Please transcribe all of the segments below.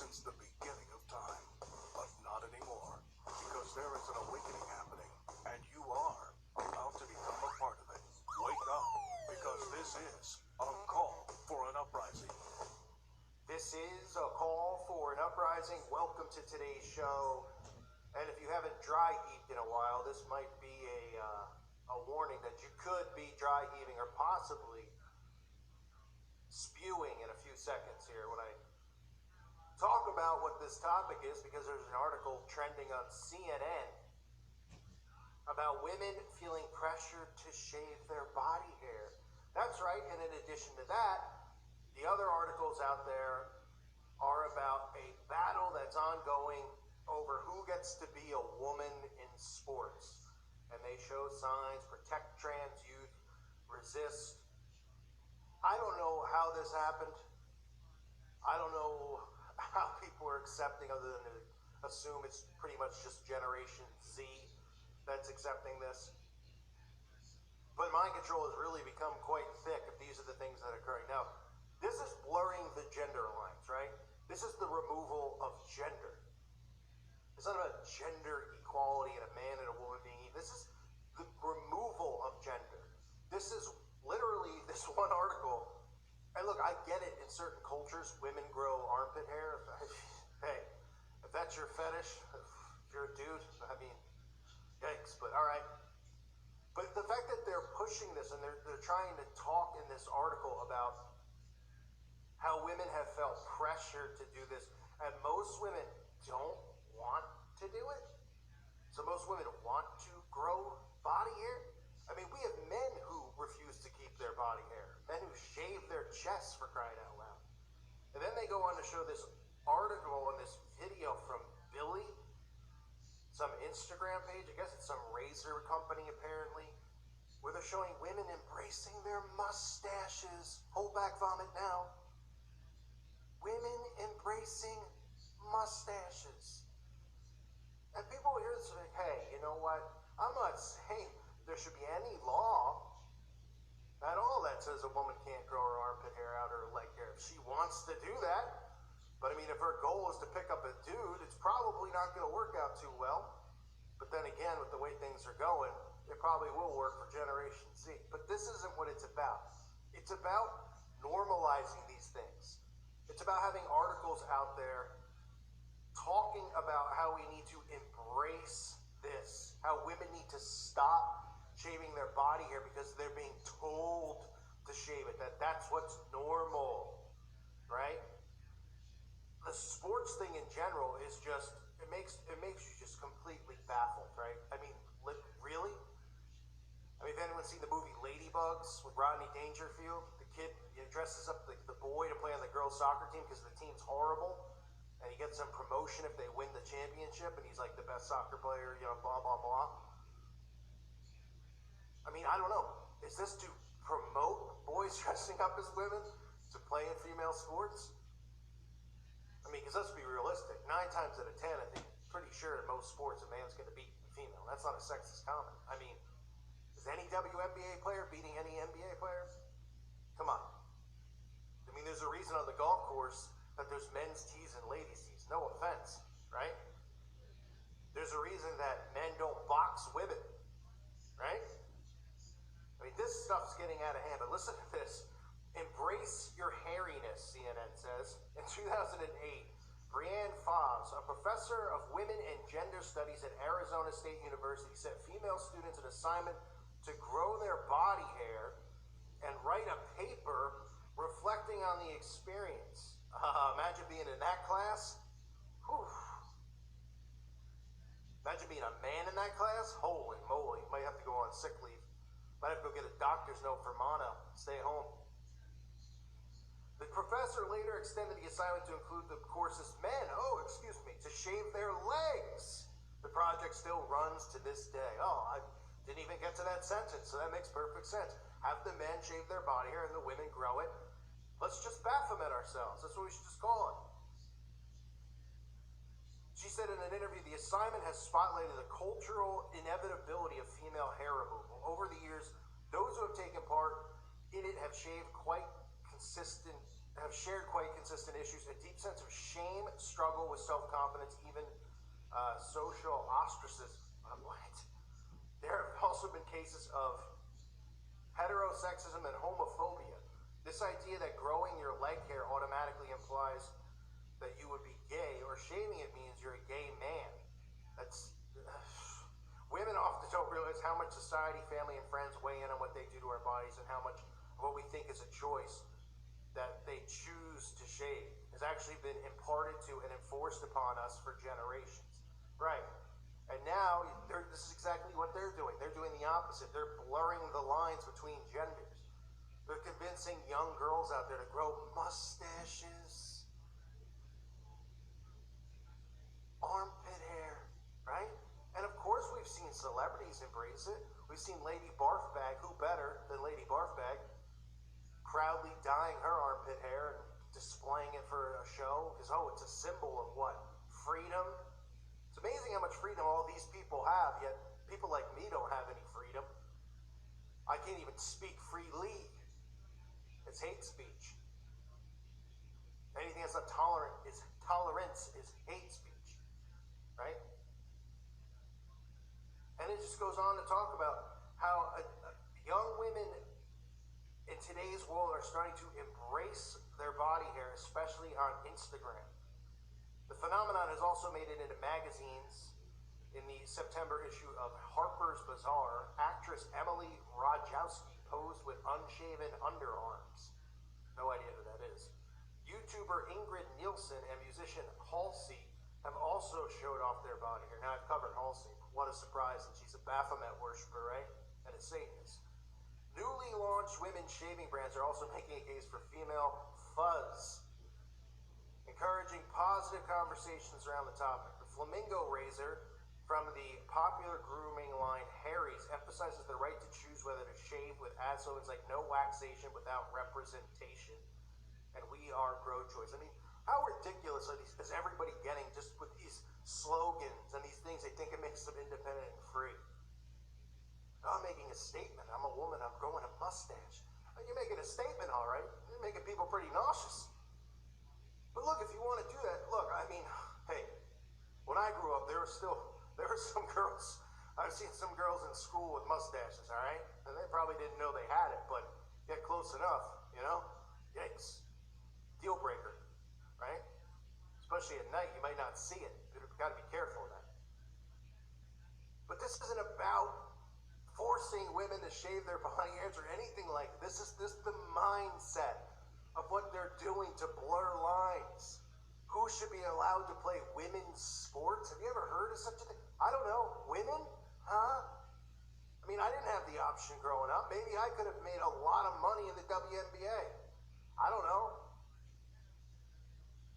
since the beginning of time. But not anymore, because there is an awakening happening, and you are about to become a part of it. Wake up, because this is a call for an uprising. This is a call for an uprising. Welcome to today's show. And if you haven't dry heaved in a while, this might be a warning that you could be dry heaving or possibly spewing in a few seconds here when I talk about what this topic is, because there's an article trending on CNN about women feeling pressure to shave their body hair. That's right, and in addition to that, the other articles out there are about a battle that's ongoing over who gets to be a woman in sports. And they show signs: protect trans youth, resist. I don't know how this happened. I don't know how people are accepting, other than to assume it's pretty much just Generation Z that's accepting this. But mind control has really become quite thick if these are the things that are occurring. Now, this is blurring the gender lines, right? This is the removal of gender. It's not about gender equality and a man and a woman being equal. This is the removal of gender. This is literally this one article. And look, I get it, in certain cultures, women grow armpit hair. Hey, if that's your fetish, if you're a dude, I mean, yikes, but all right. But the fact that they're pushing this and they're trying to talk in this article about how women have felt pressure to do this, and most women don't want to do it. So most women want to grow body hair. I mean, we have men who refuse to keep their body hair, men who shave their chests, for crying out loud. And then they go on to show this article and this video from Billy, some Instagram page, I guess it's some razor company apparently, where they're showing women embracing their mustaches. Hold back, vomit now. Women embracing mustaches. And people hear this and say, hey, you know what? I'm not saying there should be any law at all that says a woman can't grow her armpit hair out or her leg hair if she wants to do that. But I mean, if her goal is to pick up a dude, it's probably not going to work out too well. But then again, with the way things are going, it probably will work for Generation Z. But this isn't what it's about. It's about normalizing these things. It's about having articles out there talking about how we need to embrace this, how women need to stop shaving their body hair because they're being told to shave it, that's what's normal, right? The sports thing in general is just, it makes you just completely baffled, right? I mean, really? I mean, if anyone's seen the movie Ladybugs with Rodney Dangerfield, the kid dresses up the boy to play on the girls' soccer team because the team's horrible, and he gets some promotion if they win the championship, and he's like the best soccer player, blah, blah, blah. I mean, I don't know. Is this to promote boys dressing up as women to play in female sports? I mean, because let's be realistic. 9 times out of 10, I think, pretty sure in most sports, a man's going to beat a female. That's not a sexist comment. I mean, is any WNBA player beating any NBA player? Come on. I mean, there's a reason on the golf course that there's men's tees and ladies' tees. No offense, right? There's a reason that men don't box women, right? I mean, this stuff's getting out of hand, but listen to this. Embrace your hairiness, CNN says. In 2008, Brianne Fobbs, a professor of women and gender studies at Arizona State University, set female students an assignment to grow their body hair and write a paper reflecting on the experience. Imagine being in that class. Whew. Imagine being a man in that class. Holy moly, might have to go on sick leave. Might have to go get a doctor's note for mono. Stay home. The professor later extended the assignment to include the course's men, to shave their legs. The project still runs to this day. I didn't even get to that sentence, so that makes perfect sense. Have the men shave their body hair and the women grow it. Let's just Baphomet ourselves. That's what we should just call it. She said in an interview, the assignment has spotlighted the cultural inevitability of female hair removal. Over the years, those who have taken part in it have shaved quite consistent have shared quite consistent issues, a deep sense of shame, struggle with self-confidence, even social ostracism. What? There have also been cases of heterosexism and homophobia. This idea that growing your leg hair automatically implies that you would be gay, or shaving it means you're a gay man. That's women often don't realize how much society, family, and friends weigh in on what they do to our bodies, and how much of what we think is a choice that they choose to shave has actually been imparted to and enforced upon us for generations. Right. And now, this is exactly what they're doing. They're doing the opposite. They're blurring the lines between genders. They're convincing young girls out there to grow mustaches, armpit hair, right? And of course we've seen celebrities embrace it. We've seen Lady Barfbag, who better than Lady Barfbag, proudly dyeing her armpit hair and displaying it for a show, because, oh, it's a symbol of what? Freedom? It's amazing how much freedom all these people have, yet people like me don't have any freedom. I can't even speak freely. It's hate speech. Anything that's not tolerance is hate speech, right? And it just goes on to talk about how young women in today's world are starting to embrace their body hair, especially on Instagram. The phenomenon has also made it into magazines. In the September issue of Harper's Bazaar, actress Emily Ratajkowski posed with unshaven underarms. No idea who that is. YouTuber Ingrid Nielsen and musician Halsey have also showed off their body hair. Now, I've covered Halsey. What a surprise, and she's a Baphomet worshiper, right? And a Satanist. Newly launched women's shaving brands are also making a case for female fuzz, encouraging positive conversations around the topic. The Flamingo razor from the popular grooming line Harry's emphasizes the right to choose whether to shave, with ad slogans like "no waxation without representation" and "we are pro-choice." I mean, how ridiculous is everybody getting just with these slogans and these things they think it makes them independent and free? I'm making a statement. I'm a woman. I'm growing a mustache. You're making a statement, all right. You're making people pretty nauseous. But look, if you want to do that, look, I mean, hey, when I grew up, there were some girls. I've seen some girls in school with mustaches, all right? And they probably didn't know they had it, but get close enough, you know? Yikes. Deal breaker, right? Especially at night, you might not see it. You've got to be careful of that. But this isn't about forcing women to shave their body hairs or anything like this. This is the mindset of what they're doing to blur lines. Who should be allowed to play women's sports? Have you ever heard of such a thing? I don't know. Women? Huh? I mean, I didn't have the option growing up. Maybe I could have made a lot of money in the WNBA. I don't know.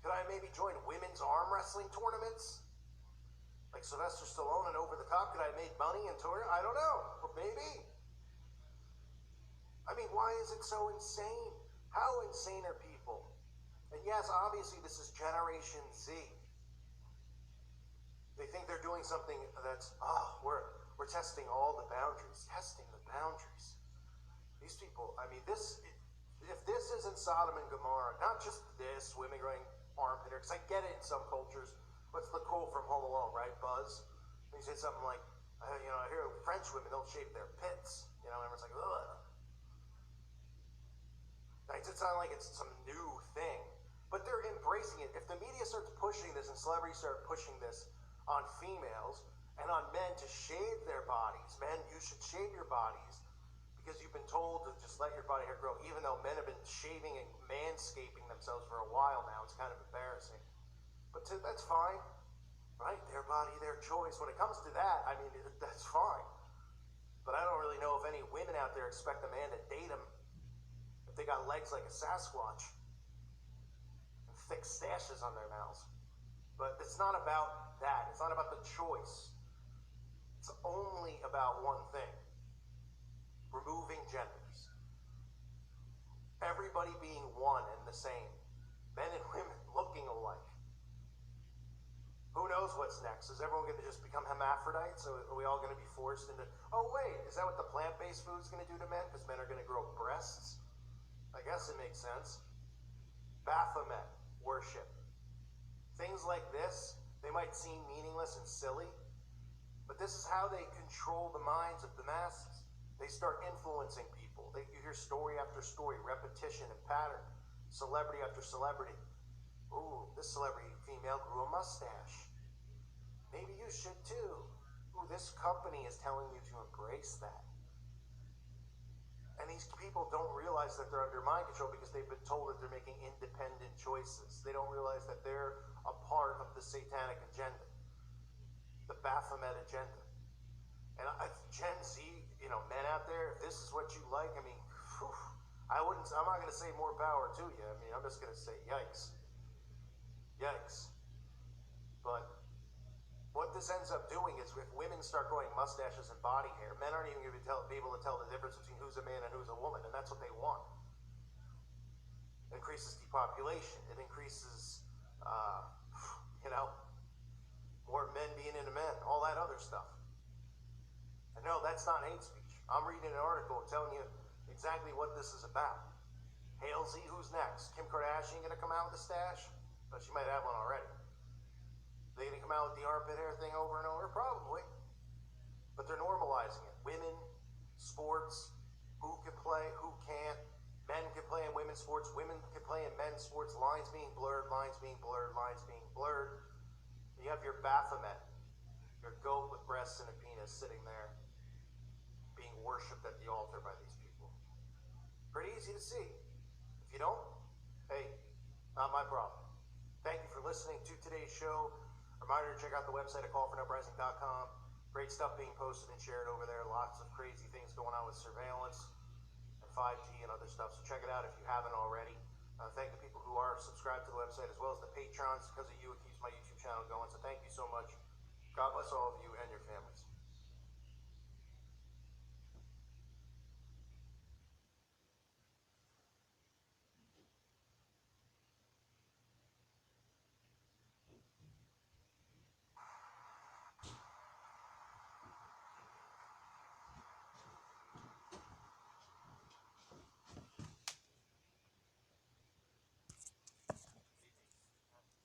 Could I maybe join women's arm wrestling tournaments? Like Sylvester Stallone and Over the Top? Could I have made money in tournament? I don't know. But maybe. I mean, why is it so insane? How insane are people? And yes, obviously this is Generation Z. They think they're doing something that's, we're testing all the boundaries. Testing the boundaries. These people, I mean, if this isn't Sodom and Gomorrah, not just this, women growing armpit hair, because I get it in some cultures. What's the quote from Home Alone, right? Buzz? He said something like, I hear French women don't shave their pits. You know, everyone's like, ugh. It doesn't sound like it's some new thing, but they're embracing it. If the media starts pushing this and celebrities start pushing this on females and on men to shave their bodies, men, you should shave your bodies because you've been told to just let your body hair grow, even though men have been shaving and manscaping themselves for a while now. It's kind of embarrassing. But that's fine, right? Their body, their choice. When it comes to that, I mean, that's fine. But I don't really know if any women out there expect a man to date them if they got legs like a Sasquatch and thick stashes on their mouths. But it's not about that. It's not about the choice. It's only about one thing: removing genders. Everybody being one and the same. Men and women looking alike. Who knows what's next? Is everyone going to just become hermaphrodites? So are we all going to be forced into, oh wait, is that what the plant-based food is going to do to men? Because men are going to grow breasts? I guess it makes sense. Baphomet worship. Things like this, they might seem meaningless and silly, but this is how they control the minds of the masses. They start influencing people. You hear story after story, repetition and pattern, celebrity after celebrity. Ooh, this celebrity female grew a mustache. Maybe you should too. Ooh, this company is telling you to embrace that. And these people don't realize that they're under mind control because they've been told that they're making independent choices. They don't realize that they're a part of the satanic agenda, the Baphomet agenda. And Gen Z, men out there, if this is what you like, I mean, whew, I'm not going to say more power to you. I mean, I'm just going to say yikes. Yikes. But what this ends up doing is if women start growing mustaches and body hair, men aren't even going to be able to tell the difference between who's a man and who's a woman, and that's what they want. It increases depopulation. It increases, more men being into men, all that other stuff. And no, that's not hate speech. I'm reading an article telling you exactly what this is about. Halsey, who's next? Kim Kardashian going to come out with a stash? But she might have one already. They going to come out with the armpit hair thing over and over? Probably. But they're normalizing it. Women, sports, who can play, who can't. Men can play in women's sports. Women can play in men's sports. Lines being blurred, lines being blurred, lines being blurred. You have your Baphomet, your goat with breasts and a penis sitting there being worshipped at the altar by these people. Pretty easy to see. If you don't, hey, not my problem. Thank you for listening to today's show. Reminder to check out the website at callfornuprising.com. Great stuff being posted and shared over there. Lots of crazy things going on with surveillance and 5G and other stuff. So check it out if you haven't already. Thank the people who are subscribed to the website as well as the patrons. Because of you, it keeps my YouTube channel going. So thank you so much. God bless all of you and your families.